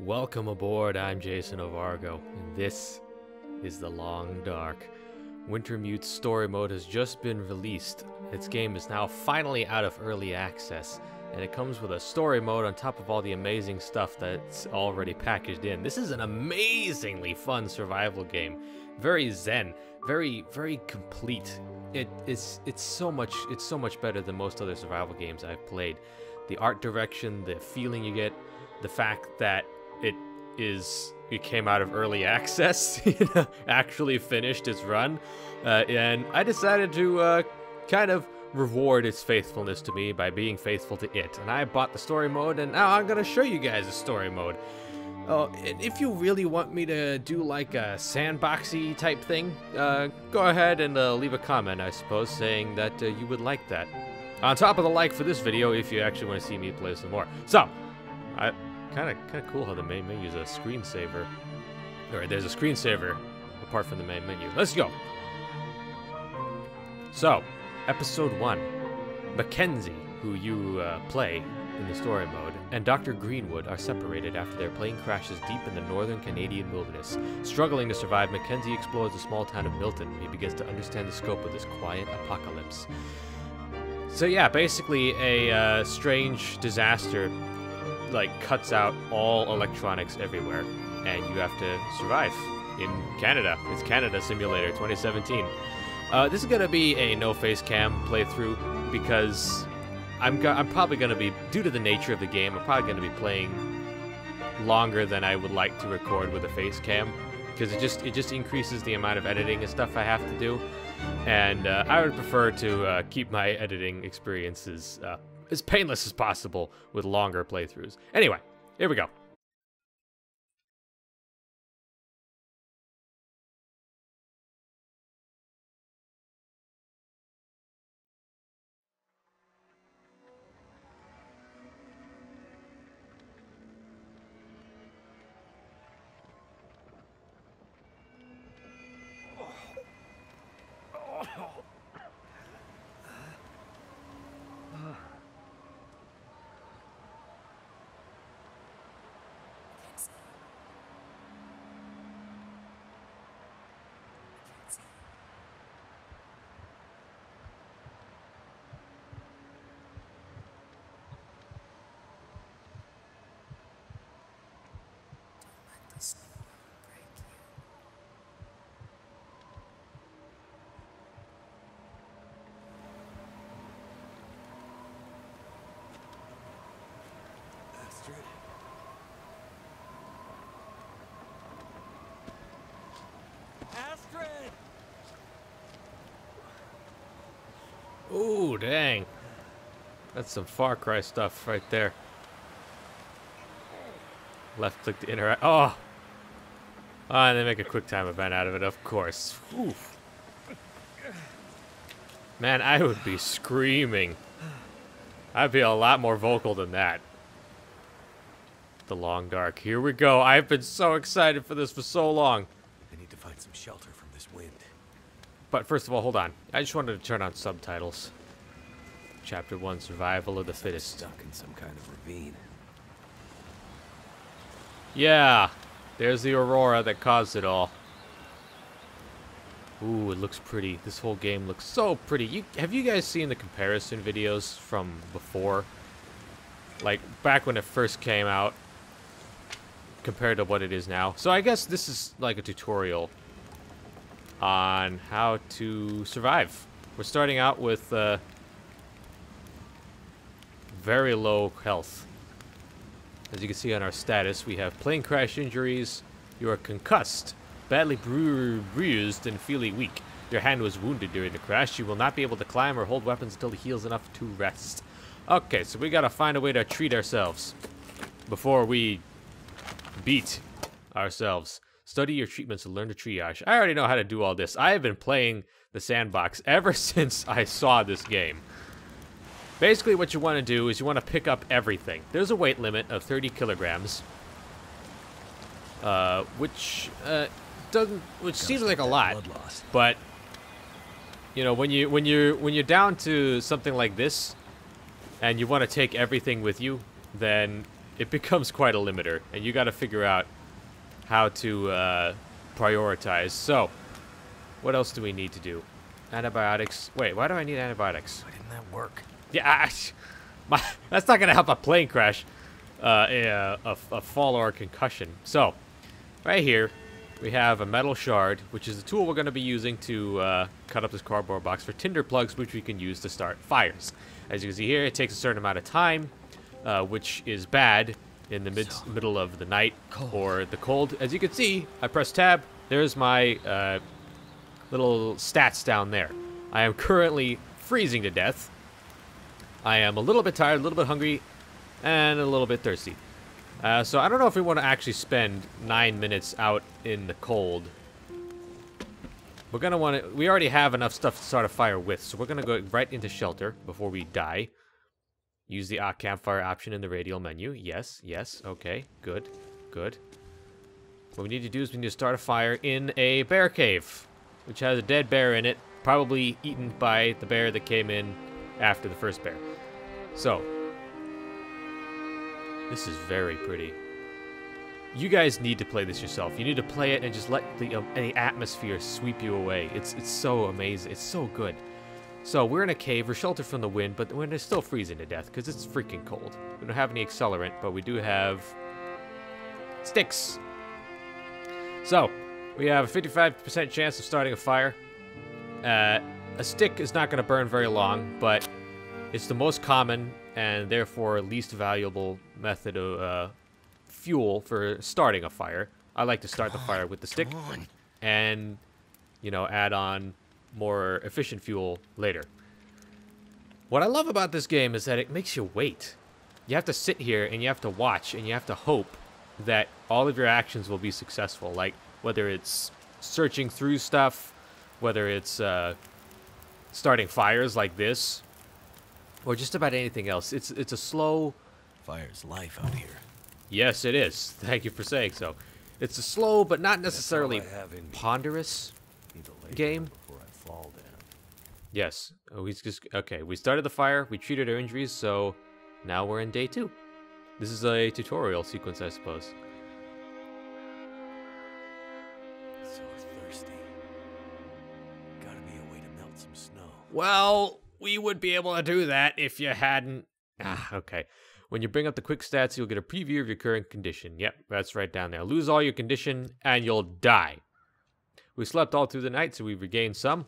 Welcome aboard, I'm JasonOfArgo, and this is The Long Dark. Wintermute's story mode has just been released. Its game is now finally out of early access, and it comes with a story mode on top of all the amazing stuff that's already packaged in. This is an amazingly fun survival game. Very zen, very complete. It's so much better than most other survival games I've played. The art direction, the feeling you get, the fact that it came out of early access, actually finished its run, and I decided to kind of reward its faithfulness to me by being faithful to it. And I bought the story mode, and now I'm gonna show you guys the story mode. And if you really want me to do like a sandboxy type thing, go ahead and leave a comment, I suppose, saying that you would like that. On top of the like for this video, if you actually want to see me play some more. So, kind of cool how the main menu is a screensaver. Alright, there's a screensaver apart from the main menu. Let's go! So, episode 1. Mackenzie, who you play in the story mode, and Dr. Greenwood are separated after their plane crashes deep in the northern Canadian wilderness. Struggling to survive, Mackenzie explores the small town of Milton. He begins to understand the scope of this quiet apocalypse. So yeah, basically a strange disaster cuts out all electronics everywhere, and you have to survive in Canada. It's Canada Simulator 2017. This is gonna be a no face cam playthrough because I'm probably gonna be, due to the nature of the game, I'm probably gonna be playing longer than I would like to record with a face cam, because it just increases the amount of editing and stuff I have to do, and I would prefer to keep my editing experiences as painless as possible with longer playthroughs. Anyway, here we go. Ooh, dang. That's some Far Cry stuff right there. Left click to interact. Oh! And they make a QuickTime event out of it, of course. Oof. Man, I would be screaming. I'd be a lot more vocal than that. The Long Dark. Here we go. I've been so excited for this for so long. I need to find some shelter from this wind. But first of all, hold on. I just wanted to turn on subtitles. Chapter 1, Survival of the Fittest. Stuck in some kind of ravine. Yeah, there's the aurora that caused it all. Ooh, it looks pretty. This whole game looks so pretty. Have you guys seen the comparison videos from before? Like, back when it first came out, compared to what it is now. So I guess this is like a tutorial on how to survive. We're starting out with very low health. As you can see on our status, we have plane crash injuries. You are concussed, badly bruised, and feeling weak. Your hand was wounded during the crash. You will not be able to climb or hold weapons until it heals enough to rest. Okay, so we gotta find a way to treat ourselves before we beat ourselves. Study your treatments and learn to triage. I already know how to do all this. I have been playing the sandbox ever since I saw this game. Basically, what you want to do is you want to pick up everything. There's a weight limit of 30 kilograms, which seems like a lot. But you know, when you're down to something like this, and you want to take everything with you, then it becomes quite a limiter, and you got to figure out how to prioritize. So, what else do we need to do? Antibiotics. Wait, why do I need antibiotics? Why didn't that work? Yeah, that's not going to help a plane crash, a fall or a concussion. So, right here, we have a metal shard, which is the tool we're going to be using to cut up this cardboard box for tinder plugs, which we can use to start fires. As you can see here, it takes a certain amount of time, which is bad in the middle of the night or the cold. As you can see, I press tab. There's my little stats down there. I am currently freezing to death. I am a little bit tired, a little bit hungry, and a little bit thirsty. So I don't know if we want to actually spend 9 minutes out in the cold. We're going to want to... We already have enough stuff to start a fire with, so we're going to go right into shelter before we die. Use the campfire option in the radial menu. Yes, yes, okay, good, good. What we need to do is we need to start a fire in a bear cave, which has a dead bear in it, probably eaten by the bear that came in after the first bear. So, this is very pretty. You guys need to play this yourself. You need to play it and just let the atmosphere sweep you away. It's so amazing. It's so good. So we're in a cave. We're sheltered from the wind, but we're still freezing to death because it's freaking cold. We don't have any accelerant, but we do have sticks. So we have a 55% chance of starting a fire. A stick is not going to burn very long, but it's the most common and therefore least valuable method of fuel for starting a fire. I like to start the fire with the stick and, you know, add on more efficient fuel later. What I love about this game is that it makes you wait. You have to sit here and you have to watch and you have to hope that all of your actions will be successful. Like whether it's searching through stuff, whether it's starting fires like this, or just about anything else. It's a slow... Fire's life out here. Yes, it is. Thank you for saying so. It's a slow but not necessarily ponderous game. Before I fall down. Yes. Oh, he's just... Okay, we started the fire. We treated our injuries, so now we're in day 2. This is a tutorial sequence, I suppose. So thirsty. Gotta be a way to melt some snow. Well, we would be able to do that if you hadn't... okay. When you bring up the quick stats, you'll get a preview of your current condition. Yep, that's right down there. Lose all your condition, and you'll die. We slept all through the night, so we've regained some,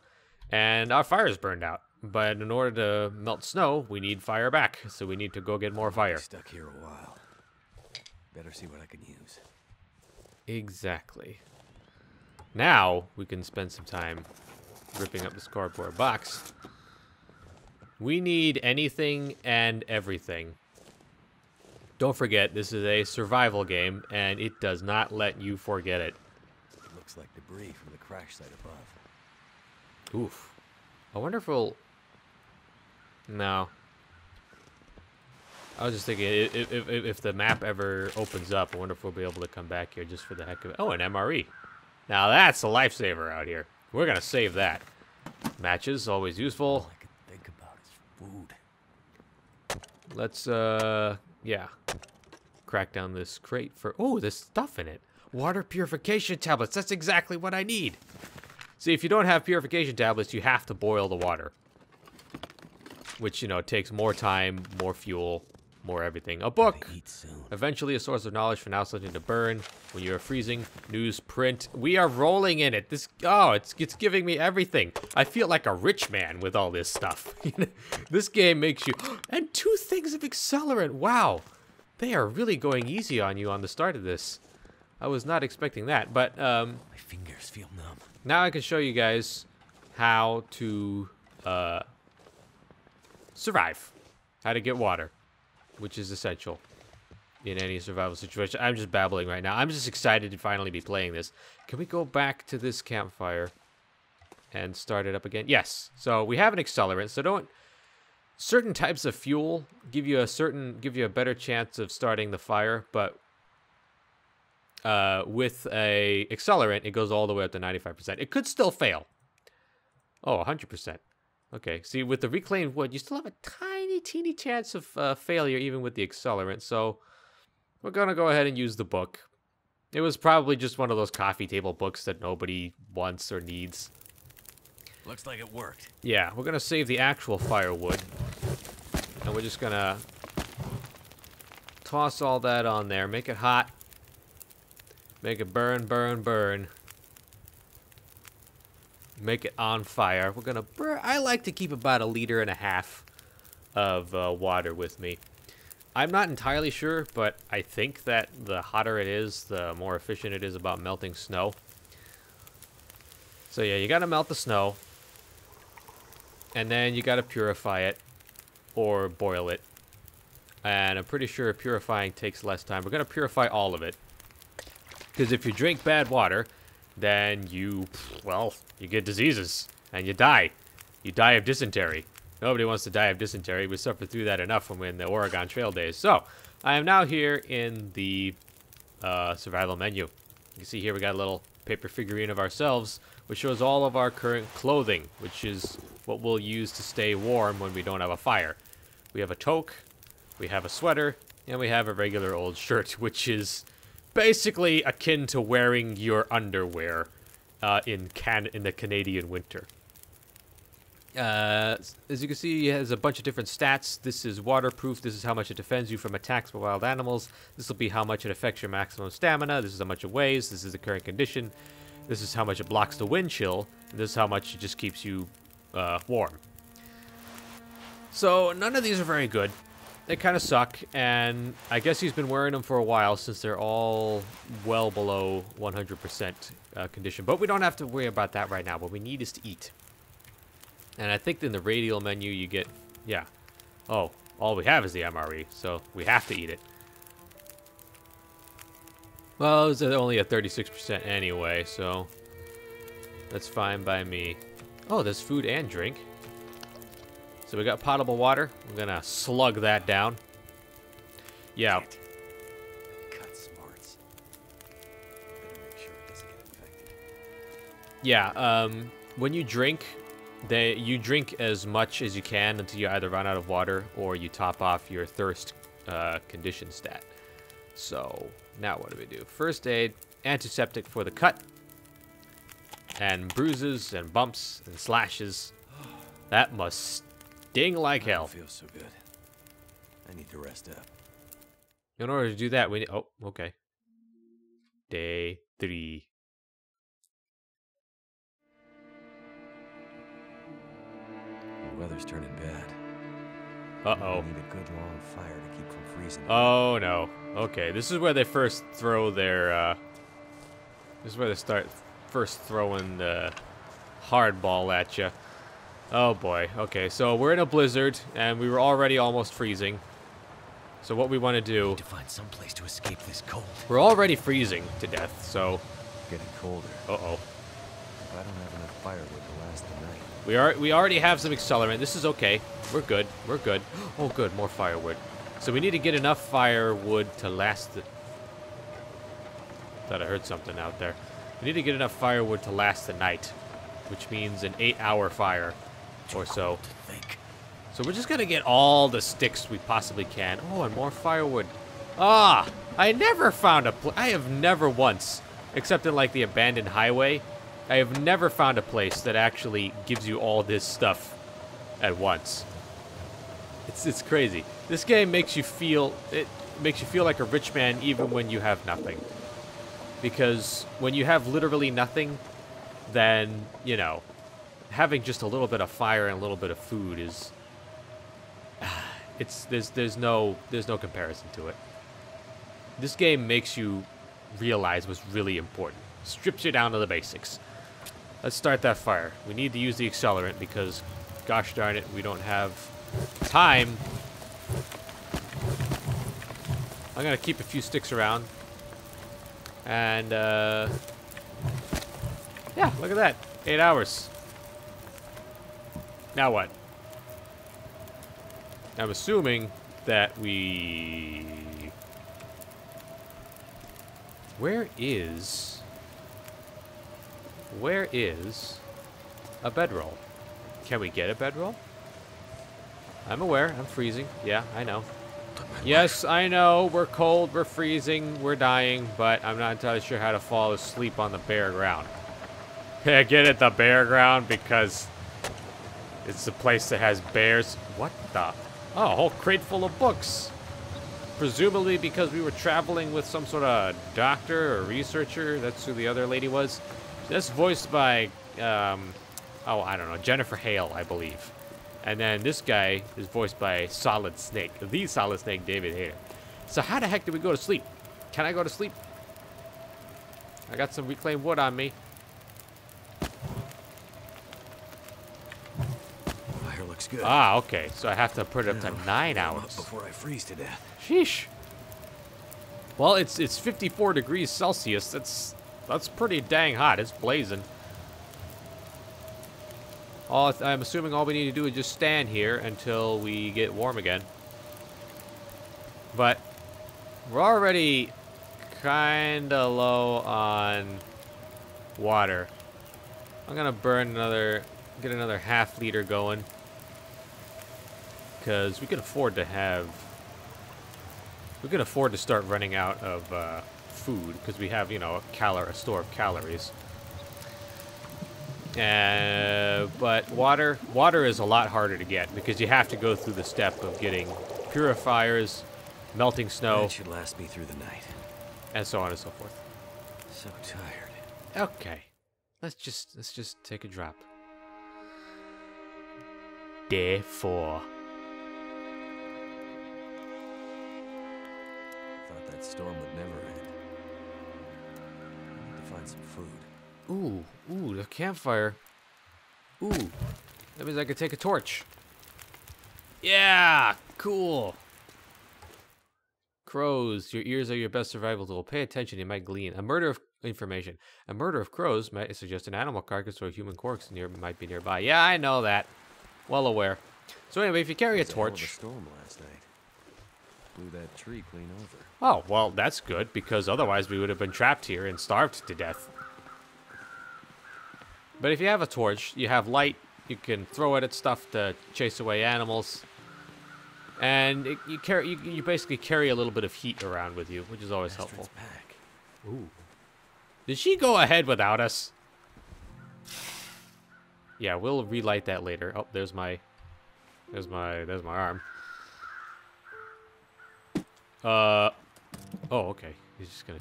and our fire's burned out. But in order to melt snow, we need fire back, so we need to go get more fire. Stuck here a while. Better see what I can use. Exactly. Now, we can spend some time ripping up this cardboard box. We need anything and everything. Don't forget, this is a survival game, and it does not let you forget it. It looks like debris from the crash site above. Oof. I wonder if we'll... No. I was just thinking, if the map ever opens up, I wonder if we'll be able to come back here just for the heck of it. Oh, an MRE. Now that's a lifesaver out here. We're going to save that. Matches, always useful. All I can think about is food. Let's, yeah. Crack down this crate for... Oh, there's stuff in it. Water purification tablets. That's exactly what I need. See, if you don't have purification tablets, you have to boil the water. Which, you know, takes more time, more fuel, more everything. A book. Eat soon. Eventually a source of knowledge for now something to burn. When you're freezing, newsprint. We are rolling in it. This, oh, it's giving me everything. I feel like a rich man with all this stuff. This game makes you... And 2 things of accelerant. Wow. They are really going easy on you on the start of this. I was not expecting that, but My fingers feel numb. now I can show you guys how to survive. How to get water, which is essential in any survival situation. I'm just babbling right now. I'm just excited to finally be playing this. Can we go back to this campfire and start it up again? Yes. So we have an accelerant. So don't... Certain types of fuel give you a better chance of starting the fire, but with a accelerant, it goes all the way up to 95%. It could still fail. Oh, 100%. Okay, see, with the reclaimed wood, you still have a tiny, teeny chance of failure even with the accelerant, so we're gonna go ahead and use the book. It was probably just one of those coffee table books that nobody wants or needs. Looks like it worked. Yeah, we're gonna save the actual firewood. And we're just gonna toss all that on there. Make it hot. Make it burn, burn, burn. Make it on fire. We're gonna burn. I like to keep about 1.5 liters of water with me. I'm not entirely sure, but I think that the hotter it is, the more efficient it is about melting snow. So yeah, you gotta melt the snow. And then you gotta purify it. Or boil it. And I'm pretty sure purifying takes less time. We're gonna purify all of it. Because if you drink bad water, then you get diseases. And you die. You die of dysentery. Nobody wants to die of dysentery. We suffered through that enough when we're in the Oregon Trail days. So, I am now here in the survival menu. You can see here we got a little paper figurine of ourselves, which shows all of our current clothing, which is what we'll use to stay warm when we don't have a fire. We have a toque, we have a sweater, and we have a regular old shirt, which is basically akin to wearing your underwear in the Canadian winter. As you can see, it has a bunch of different stats. This is waterproof. This is how much it defends you from attacks by wild animals. This will be how much it affects your maximum stamina. This is how much it weighs. This is the current condition. This is how much it blocks the wind chill. And this is how much it just keeps you warm. So none of these are very good. They kind of suck, and I guess he's been wearing them for a while since they're all well below 100% condition. But we don't have to worry about that right now. What we need is to eat. And I think in the radial menu you get, yeah. Oh, all we have is the MRE, so we have to eat it. Well, it's only a 36% anyway, so that's fine by me. Oh, there's food and drink. So we got potable water. I'm gonna slug that down. Yeah. Cut smarts. Better make sure it doesn't get infected. Yeah, when you drink, you drink as much as you can until you either run out of water or you top off your thirst condition stat. So now what do we do? First aid, antiseptic for the cut, and bruises and bumps and slashes. That must sting like hell. Feels so good. I need to rest up. In order to do that, we need... Oh, okay. Day 3. The weather's turning bad. Uh-oh. We need a good long fire to keep from freezing. Oh, no. Okay, this is where they first throw their, This is where they start first throwing the hardball at you. Oh, boy. Okay, so we're in a blizzard, and we were already almost freezing. So what we want to do... Need to find some place to escape this cold. We're already freezing to death, so... Getting colder. Uh-oh. If I don't have enough firewood to last the night. We already have some accelerant. This is okay. We're good. We're good. Oh, good. More firewood. So we need to get enough firewood to last the... Thought I heard something out there. We need to get enough firewood to last the night, which means an 8-hour fire or so. To think. So we're just gonna get all the sticks we possibly can. Oh, and more firewood. Ah, I never found a I have never once, except in like the abandoned highway, I have never found a place that actually gives you all this stuff at once. It's crazy. This game makes you feel like a rich man even when you have nothing. Because when you have literally nothing, then, you know, having just a little bit of fire and a little bit of food is there's no comparison to it. This game makes you realize what's really important. Strips you down to the basics. Let's start that fire. We need to use the accelerant because, gosh darn it, we don't have time. I'm gonna keep a few sticks around. And, yeah, look at that. 8 hours. Now what? I'm assuming that we... Where is a bedroll? Can we get a bedroll? I'm aware. I'm freezing. Yeah, I know. Yes, I know, we're cold, we're freezing, we're dying, but I'm not entirely sure how to fall asleep on the bare ground. Yeah, get it, the bare ground, because it's the place that has bears. What the? Oh, a whole crate full of books. Presumably because we were traveling with some sort of doctor or researcher. That's who the other lady was. That's voiced by, oh, I don't know, Jennifer Hale, I believe. And then this guy is voiced by Solid Snake, the Solid Snake, David Hare. So how the heck did we go to sleep? Can I go to sleep? I got some reclaimed wood on me. Fire looks good. Ah, okay. So I have to put it up to 9 hours. Before I freeze to death. Sheesh. Well, it's 54 degrees Celsius. That's pretty dang hot. It's blazing. I'm assuming all we need to do is just stand here until we get warm again. But we're already kind of low on water. I'm gonna get another half liter going, because we can afford to start running out of food, because we have, you know, a store of calories. But water is a lot harder to get, because you have to go through the step of getting purifiers, melting snow. That should last me through the night. And so on and so forth. So tired. Okay. Let's just take a drop. Day 4. Thought that storm would never end. I need to find some food. Ooh, the campfire. Ooh, that means I could take a torch. Yeah, cool. Crows, your ears are your best survival tool. Pay attention, you might glean. A murder of crows might suggest an animal carcass or a human corpse might be nearby. Yeah, I know that. Well aware. So anyway, if you carry a torch. There was a storm last night. Blew that tree clean over. Oh, well, that's good, because otherwise we would have been trapped here and starved to death. But if you have a torch, you have light, you can throw it at stuff to chase away animals. And you basically carry a little bit of heat around with you, which is always helpful. Pack. Ooh. Did she go ahead without us? Yeah, we'll relight that later. Oh, there's my arm. Oh, okay. He's just gonna.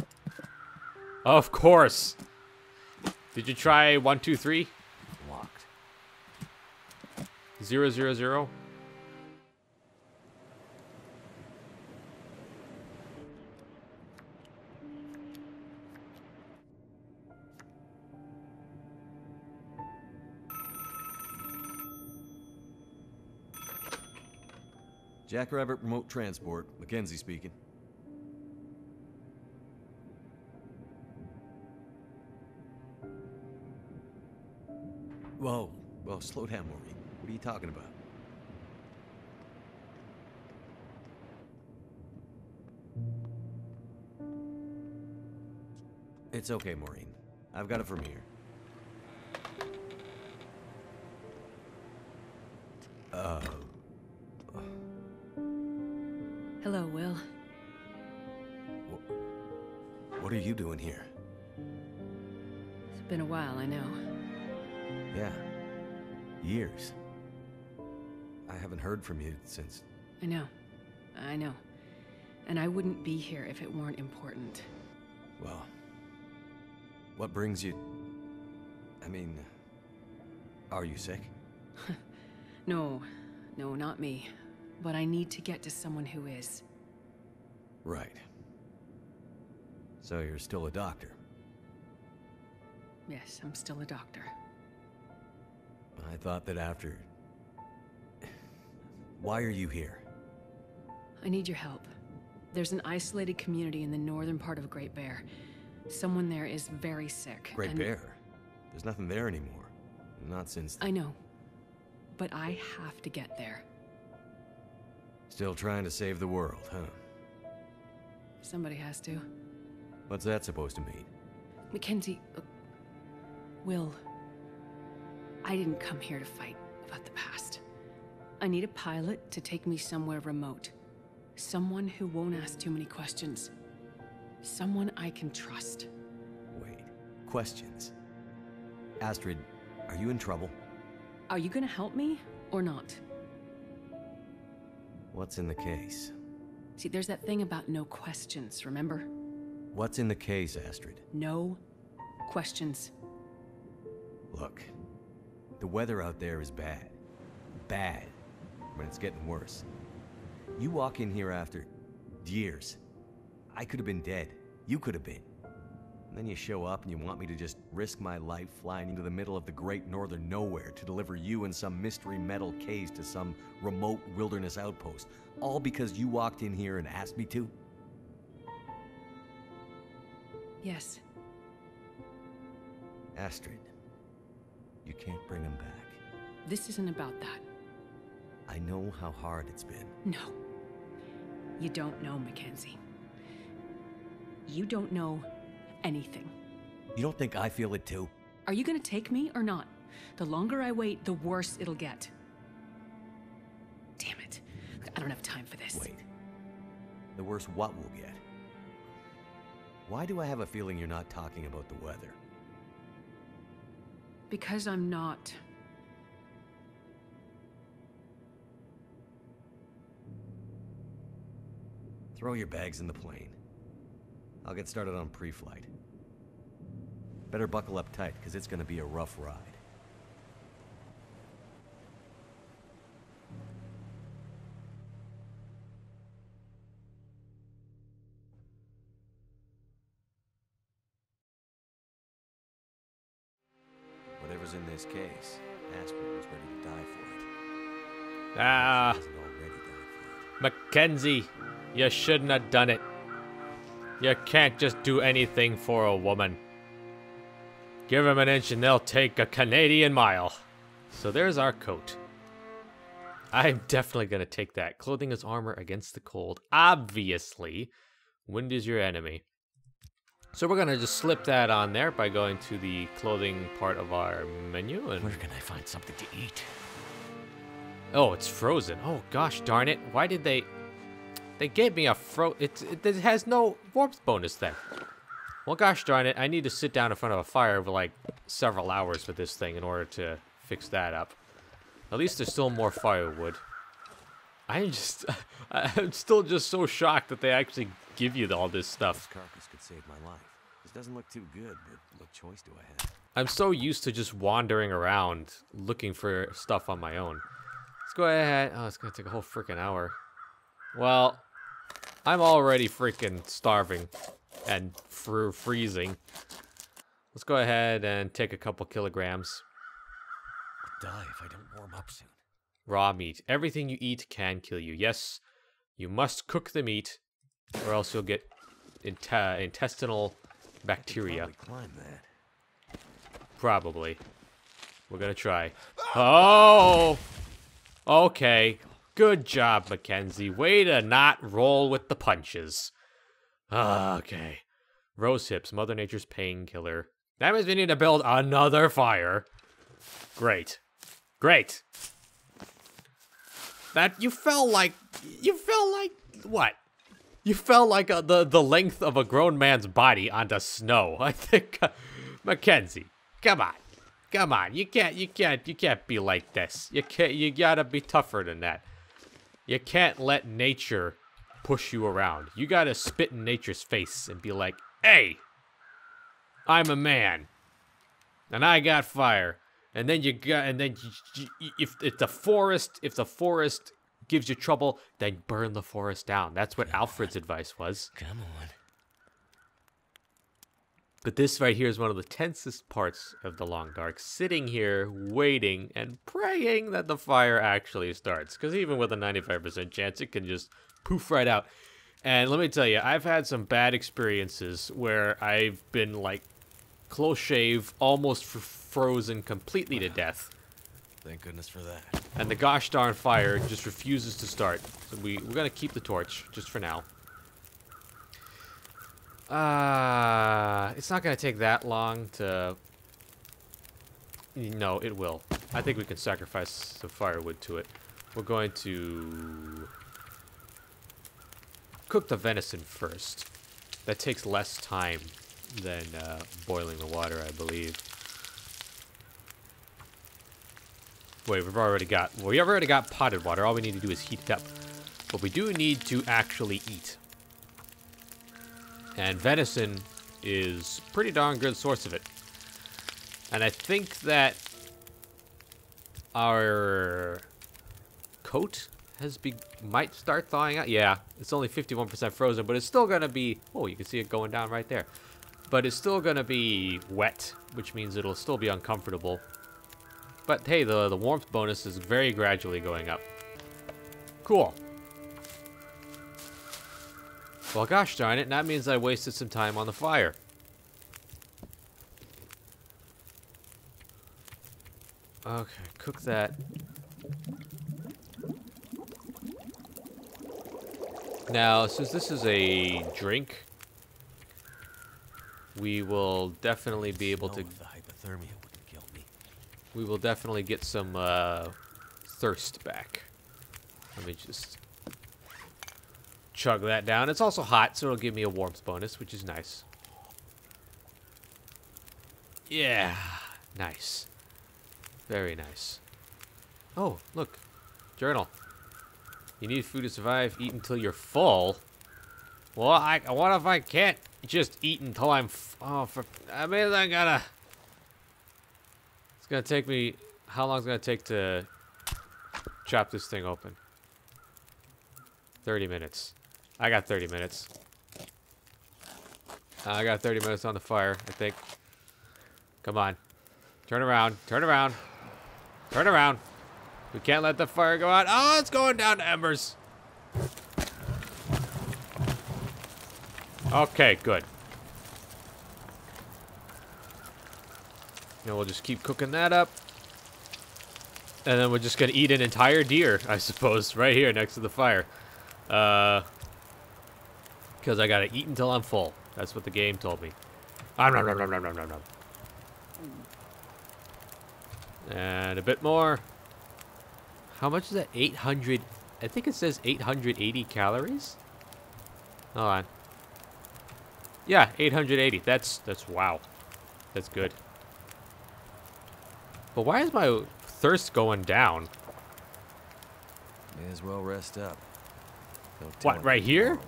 Of course. Did you try 1, 2, 3? Locked. 0, 0, 0. Jackrabbit Remote Transport, Mackenzie speaking. Whoa, slow down, Maureen. What are you talking about? It's okay, Maureen. I've got it from here. Hello, Will. What are you doing here? It's been a while, I know. Yeah. Years. I haven't heard from you since... I know. And I wouldn't be here if it weren't important. Well... What brings you... I mean... Are you sick? No, not me. But I need to get to someone who is. Right. So you're still a doctor? Yes, I'm still a doctor. I thought that after... Why are you here? I need your help. There's an isolated community in the northern part of Great Bear. Someone there is very sick. Great Bear? There's nothing there anymore. Not since... I know. But I have to get there. Still trying to save the world, huh? Somebody has to. What's that supposed to mean? Mackenzie... Will... I didn't come here to fight about the past. I need a pilot to take me somewhere remote. Someone who won't ask too many questions. Someone I can trust. Wait. Questions. Astrid, are you in trouble? Are you gonna help me or not? What's in the case? See, there's that thing about no questions, remember? What's in the case, Astrid? No questions. Look, the weather out there is bad. Bad. But it's getting worse. You walk in here after years. I could have been dead. You could have been. And then you show up and you want me to just risk my life flying into the middle of the great northern nowhere to deliver you in some mystery metal case to some remote wilderness outpost. All because you walked in here and asked me to? Yes. Astrid, you can't bring him back. This isn't about that. I know how hard it's been. No. You don't know, Mackenzie. You don't know anything. You don't think I feel it too? Are you gonna take me or not? The longer I wait, the worse it'll get. Damn it. I don't have time for this. Wait. The worse what we'll get? Why do I have a feeling you're not talking about the weather? Because I'm not. Throw your bags in the plane. I'll get started on pre-flight. Better buckle up tight, because it's going to be a rough ride. Whatever's in this case, Astrid was ready to die for it. Ah, She hasn't already died for it. Mackenzie, you shouldn't have done it. You can't just do anything for a woman. Give them an inch and they'll take a Canadian mile. So there's our coat. I'm definitely going to take that. Clothing is armor against the cold. Obviously, wind is your enemy. So we're going to just slip that on there by going to the clothing part of our menu. And Where can I find something to eat? oh, it's frozen. Oh, gosh darn it. Why did they... They gave me a it has no warmth bonus then. Well, gosh darn it. I need to sit down in front of a fire for like several hours with this thing in order to fix that up. At least there's still more firewood. I'm still just so shocked that they actually give you all this stuff. This carcass could save my life. This doesn't look too good, but what choice do I have? I'm so used to just wandering around looking for stuff on my own. Let's go ahead. Oh, it's going to take a whole freaking hour. Well, I'm already freaking starving and freezing. Let's go ahead and take a couple kilograms. I'll die if I don't warm up soon. Raw meat. Everything you eat can kill you. Yes, you must cook the meat, or else you'll get intestinal bacteria. Probably climb that. Probably. We're gonna try. Oh! Okay. Good job, Mackenzie. Way to not roll with the punches. Okay. Rose hips, Mother Nature's painkiller. That means we need to build another fire. Great. Great. That you fell like what? You fell like the length of a grown man's body onto snow. I think Mackenzie, come on. Come on. You can't be like this. You gotta be tougher than that. You can't let nature push you around. You gotta spit in nature's face and be like, "Hey, I'm a man, and I got fire." And then if the forest gives you trouble, then burn the forest down. That's what Alfred's advice was. Come on. But this right here is one of the tensest parts of the Long Dark. Sitting here, waiting, and praying that the fire actually starts. Because even with a 95% chance, it can just poof right out. And let me tell you, I've had some bad experiences where I've been, like, close shave, almost frozen completely to death. Thank goodness for that. And the gosh darn fire just refuses to start. So we're going to keep the torch, just for now. It's not going to take that long to... No, it will. I think we can sacrifice some firewood to it. We're going to... cook the venison first. That takes less time than boiling the water, I believe. Wait, we already got potted water. All we need to do is heat it up. But we do need to actually eat. And venison is a pretty darn good source of it. And I think that our coat might start thawing out. Yeah, it's only 51% frozen, but it's still gonna be, oh, you can see it going down right there. But it's still gonna be wet, which means it'll still be uncomfortable. But hey, the warmth bonus is very gradually going up. Cool. Well, gosh darn it, that means I wasted some time on the fire. Okay, cook that. Now, since this is a drink, we will definitely be able to... The hypothermia wouldn't kill me. We will definitely get some thirst back. Let me just chug that down. It's also hot, so it'll give me a warmth bonus, which is nice. Yeah, nice. Very nice. Oh, look. Journal. You need food to survive. Eat until you're full. Well, what if I can't just eat until I'm... I mean, I gotta... It's gonna take me... How long is it gonna take to chop this thing open? 30 minutes. I got 30 minutes. I got 30 minutes on the fire, I think. Come on. Turn around. Turn around. Turn around. We can't let the fire go out. Oh, it's going down to embers. Okay, good. Now we'll just keep cooking that up. And then we're just going to eat an entire deer, I suppose, right here next to the fire. Because I got to eat until I'm full. That's what the game told me. Nom, nom, nom, nom, nom, nom, nom, nom. And a bit more. How much is that? 800. I think it says 880 calories. Hold on. Yeah, 880. That's wow. That's good. But why is my thirst going down? May as well rest up. What, right here?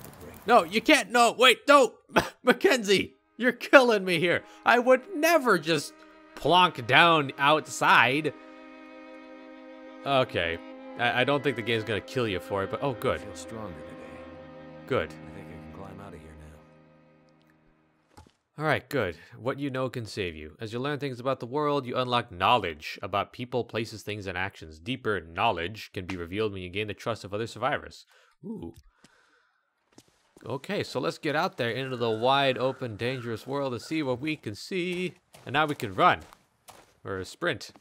No, you can't. No, wait, don't. Mackenzie, you're killing me here. I would never just plonk down outside. Okay. I don't think the game's gonna kill you for it, but oh, good. I feel stronger today. Good. I think I can climb out of here now. Alright, good. What you know can save you. As you learn things about the world, you unlock knowledge about people, places, things, and actions. Deeper knowledge can be revealed when you gain the trust of other survivors. Ooh. Okay, so let's get out there into the wide open, dangerous world and see what we can see. And now we can run. Or sprint.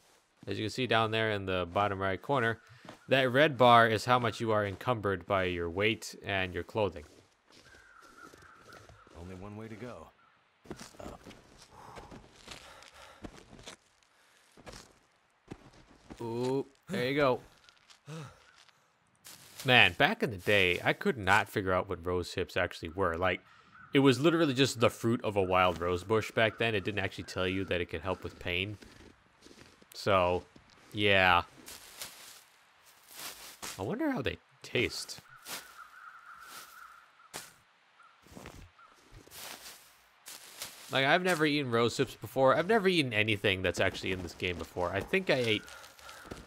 As you can see down there in the bottom right corner, that red bar is how much you are encumbered by your weight and your clothing. Only one way to go. Up. Ooh, there you go. Man, back in the day, I could not figure out what rose hips actually were. Like, it was literally just the fruit of a wild rose bush back then. It didn't actually tell you that it could help with pain. So, yeah. I wonder how they taste. Like, I've never eaten rose hips before. I've never eaten anything that's actually in this game before. I think I ate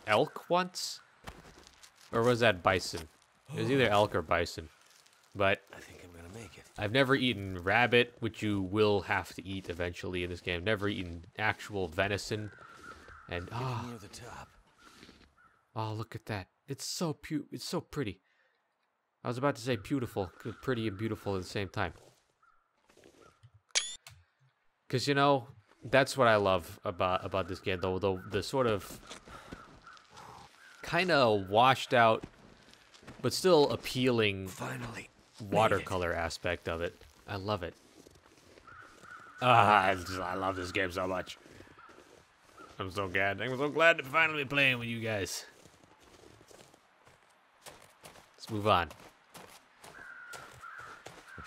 elk once. Or was that bison? It was either elk or bison. But I think I'm gonna make it. I've never eaten rabbit, which you will have to eat eventually in this game. I've never eaten actual venison. And Near the top. oh, look at that! It's so it's so pretty. I was about to say beautiful, pretty and beautiful at the same time. Cause you know that's what I love about this game, though the sort of kind of washed out, but still appealing Finally, watercolor aspect of it. I love it. I love this game so much. I'm so glad to finally be playing with you guys. Let's move on.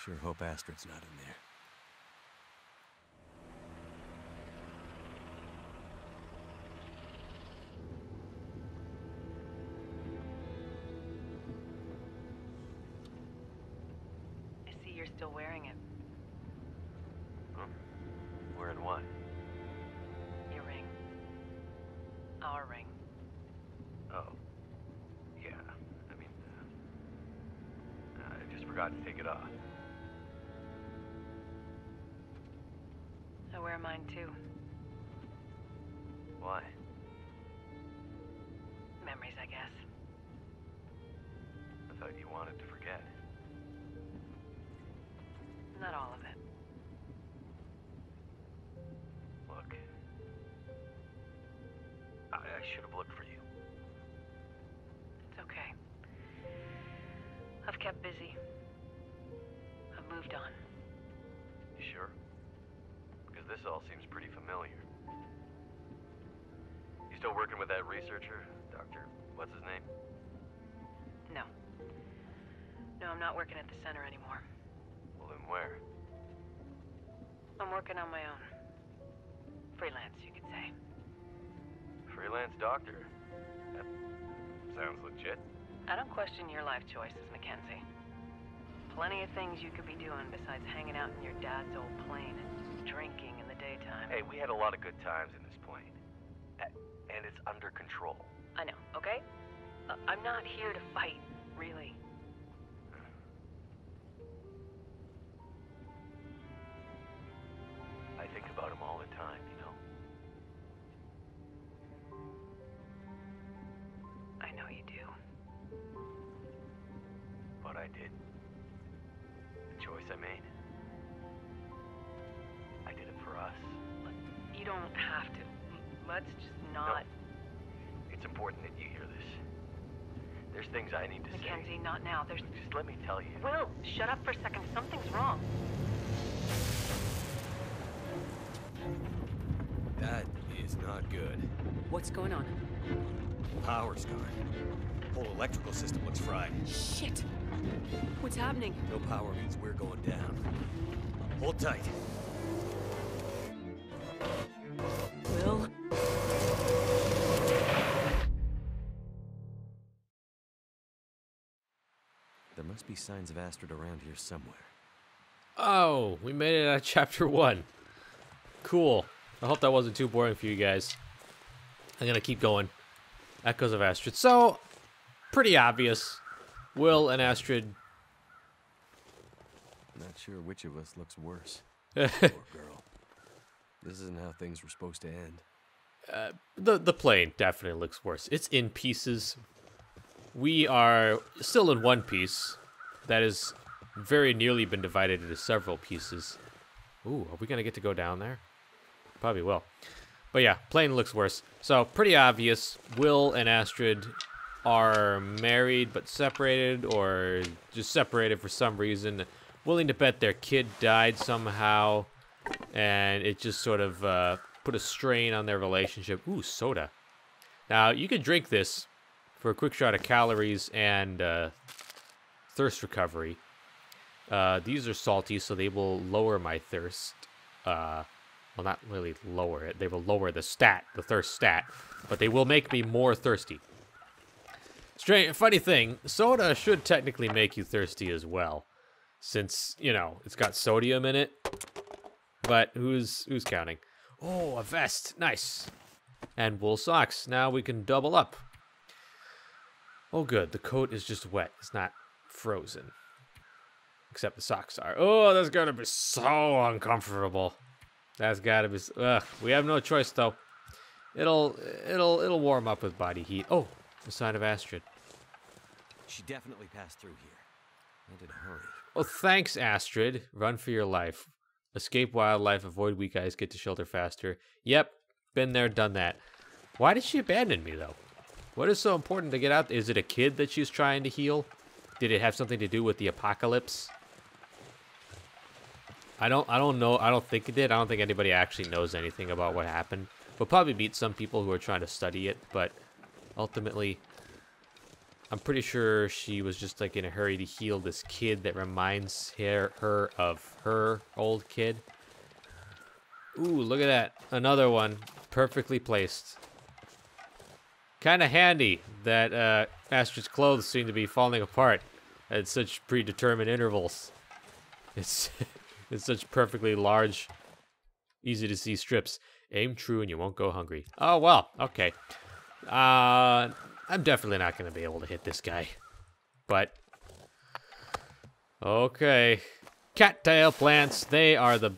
Sure hope Astrid's not in there. I see you're still wearing it. Huh? Wearing what? Your ring. Our ring. Oh. Yeah. I mean, I just forgot to take it off. I wear mine too. Why? Memories, I guess. I thought you wanted to forget. Not all of it. Look. I should have looked for you. It's okay. I've kept busy. I've moved on. You sure? Because this all seems pretty familiar. You still working with that researcher? Dr. What's his name? No. No, I'm not working at the center anymore. Well, then where? I'm working on my own. Freelance, you could say. Freelance doctor? That sounds legit. I don't question your life choices, Mackenzie. Plenty of things you could be doing besides hanging out in your dad's old plane and drinking in the daytime. Hey, we had a lot of good times in this plane. And it's under control. I know, okay? I'm not here to fight, really. I think about him all the time, you know? I know you do. What I did. The choice I made. I did it for us. You don't have to. Let's just not... No. It's important that you hear this. There's things I need to say. Mackenzie, not now. There's... Just let me tell you. Will, shut up for a second. Something's wrong. That is not good. What's going on? Power's gone. Whole electrical system looks fried. Shit! What's happening? No power means we're going down. Hold tight. Will? There must be signs of Astrid around here somewhere. Oh, we made it out of chapter 1. Cool. I hope that wasn't too boring for you guys. I'm gonna keep going. Echoes of Astrid. So, pretty obvious. Will and Astrid. Not sure which of us looks worse. Poor girl. This isn't how things were supposed to end. The plane definitely looks worse. It's in pieces. We are still in one piece. That has very nearly been divided into several pieces. Ooh, are we gonna get to go down there? Probably will. But yeah, plane looks worse. So, pretty obvious. Will and Astrid are married but separated, or just separated for some reason. Willing to bet their kid died somehow, and it just sort of put a strain on their relationship. Ooh, soda. Now, you can drink this for a quick shot of calories and thirst recovery. These are salty, so they will lower my thirst. Well, not really lower it. They will lower the thirst stat, but they will make me more thirsty. Strange, funny thing, soda should technically make you thirsty as well, since, you know, it's got sodium in it. But who's counting? Oh, a vest, nice. And wool socks. Now we can double up. Oh, good. The coat is just wet. It's not frozen, except the socks are. Oh, that's gonna be so uncomfortable. That's gotta be. Ugh. We have no choice though. It'll warm up with body heat. Oh, the sign of Astrid. She definitely passed through here. And in a hurry. Oh, thanks, Astrid. Run for your life. Escape wildlife. Avoid weak eyes. Get to shelter faster. Yep, been there, done that. Why did she abandon me though? What is so important to get out? Is it a kid that she's trying to heal? Did it have something to do with the apocalypse? I don't know. I don't think it did. I don't think anybody actually knows anything about what happened. We'll probably meet some people who are trying to study it, but ultimately, I'm pretty sure she was just like in a hurry to heal this kid that reminds her of her old kid. Ooh, look at that. Another one. Perfectly placed. Kind of handy that Astrid's clothes seem to be falling apart at such predetermined intervals. It's such perfectly large, easy to see strips. Aim true and you won't go hungry. Oh, well, okay. I'm definitely not going to be able to hit this guy. But, okay. Cattail plants, they are the...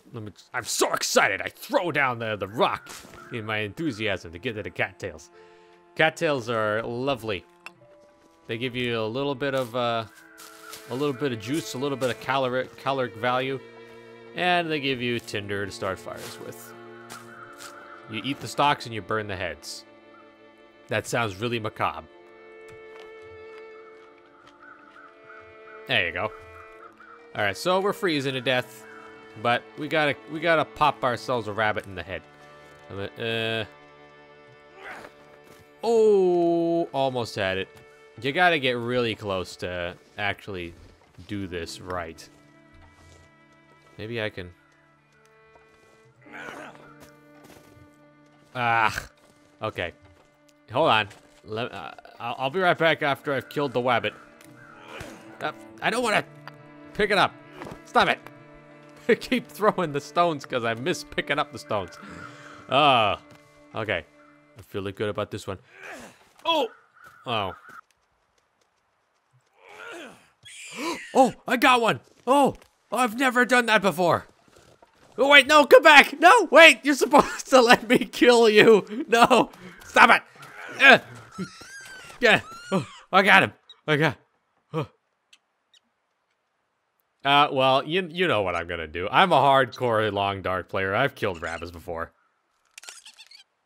I'm so excited, I throw down the rock in my enthusiasm to get to the cattails. Cattails are lovely. They give you a little bit of juice, a little bit of caloric value, and they give you tinder to start fires with. You eat the stalks and you burn the heads. That sounds really macabre. There you go. All right, so we're freezing to death, but we gotta pop ourselves a rabbit in the head. Oh, almost had it. You gotta get really close to actually do this right. Maybe I can. Ah, okay. Hold on. I'll be right back after I've killed the wabbit. I don't want to pick it up. Stop it. I keep throwing the stones because I miss picking up the stones. Okay. I'm feeling good about this one. Oh! Oh. Oh, I got one. Oh, I've never done that before. Oh, wait, no, come back. No, wait, you're supposed to let me kill you. No, stop it. Yeah, oh, I got him. I got. Well, you know what I'm gonna do. I'm a hardcore long dark player. I've killed rabbits before.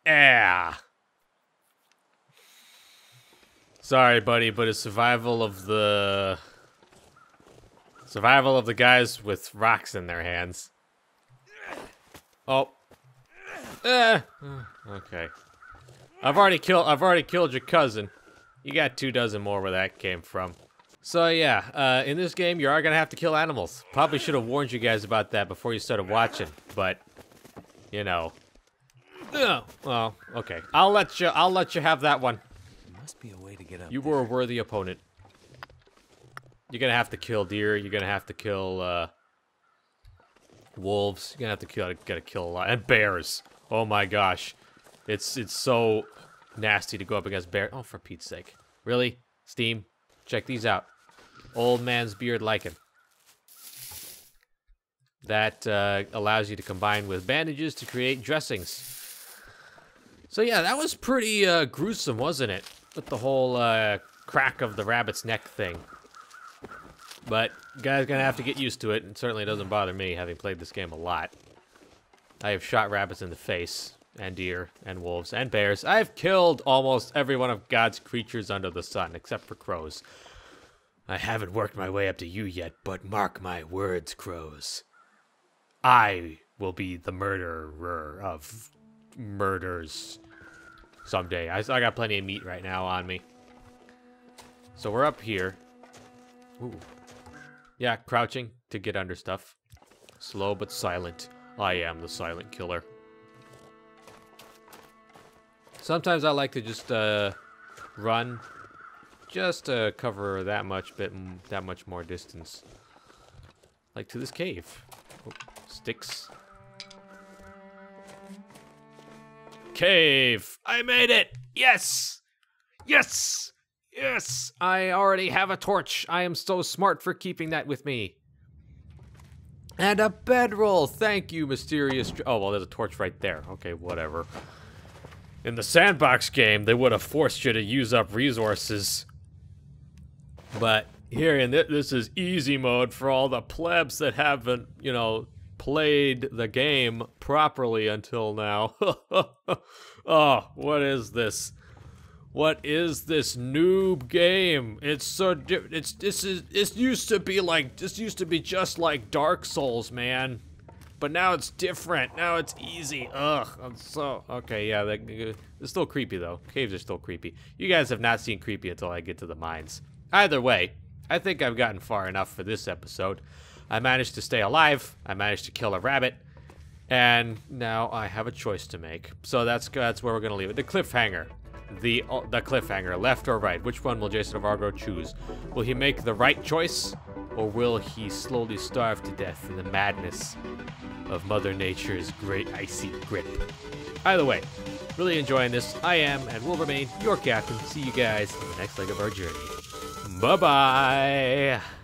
Yeah. Sorry, buddy, but it's survival of the guys with rocks in their hands. Oh. Okay. I've already killed your cousin. You got 24 more where that came from. So yeah, in this game you are gonna have to kill animals. Probably should have warned you guys about that before you started watching, but you know. Well, okay. I'll let you have that one. There must be a way to get up. You were a worthy opponent. You're gonna have to kill deer. You're gonna have to kill wolves. You're gonna have to kill a lot, and bears. Oh my gosh, it's so nasty to go up against bears. Oh, for Pete's sake, really? Steam, check these out. Old man's beard lichen. That allows you to combine with bandages to create dressings. So yeah, that was pretty gruesome, wasn't it? With the whole crack of the rabbit's neck thing. But you guys gonna have to get used to it. It certainly doesn't bother me, having played this game a lot. I have shot rabbits in the face, and deer, and wolves, and bears. I've killed almost every one of God's creatures under the sun, except for crows. I haven't worked my way up to you yet, but mark my words, crows. I will be the murderer of murders someday. I got plenty of meat right now on me. So we're up here. Ooh. Yeah, crouching to get under stuff. Slow but silent. I am the silent killer. Sometimes I like to just run, just to cover that much more distance. Like to this cave. Oh, sticks. Cave! I made it! Yes! Yes! Yes! I already have a torch. I am so smart for keeping that with me. And a bedroll! Thank you, mysterious... Oh, well, there's a torch right there. Okay, whatever. In the sandbox game, they would have forced you to use up resources. But here, in this is easy mode for all the plebs that haven't, you know, played the game properly until now. Oh, what is this? What is this noob game? It's so this used to be just like Dark Souls, man. But now it's different. Now it's easy. Ugh, I'm so... Okay, yeah, it's still creepy, though. Caves are still creepy. You guys have not seen creepy until I get to the mines. Either way, I think I've gotten far enough for this episode. I managed to stay alive. I managed to kill a rabbit. And now I have a choice to make. So that's where we're going to leave it. The cliffhanger. The cliffhanger, left or right? Which one will JasonOfArgo choose? Will he make the right choice? Or will he slowly starve to death in the madness of Mother Nature's great icy grip? Either way, really enjoying this. I am and will remain your captain. See you guys in the next leg of our journey. Bye-bye!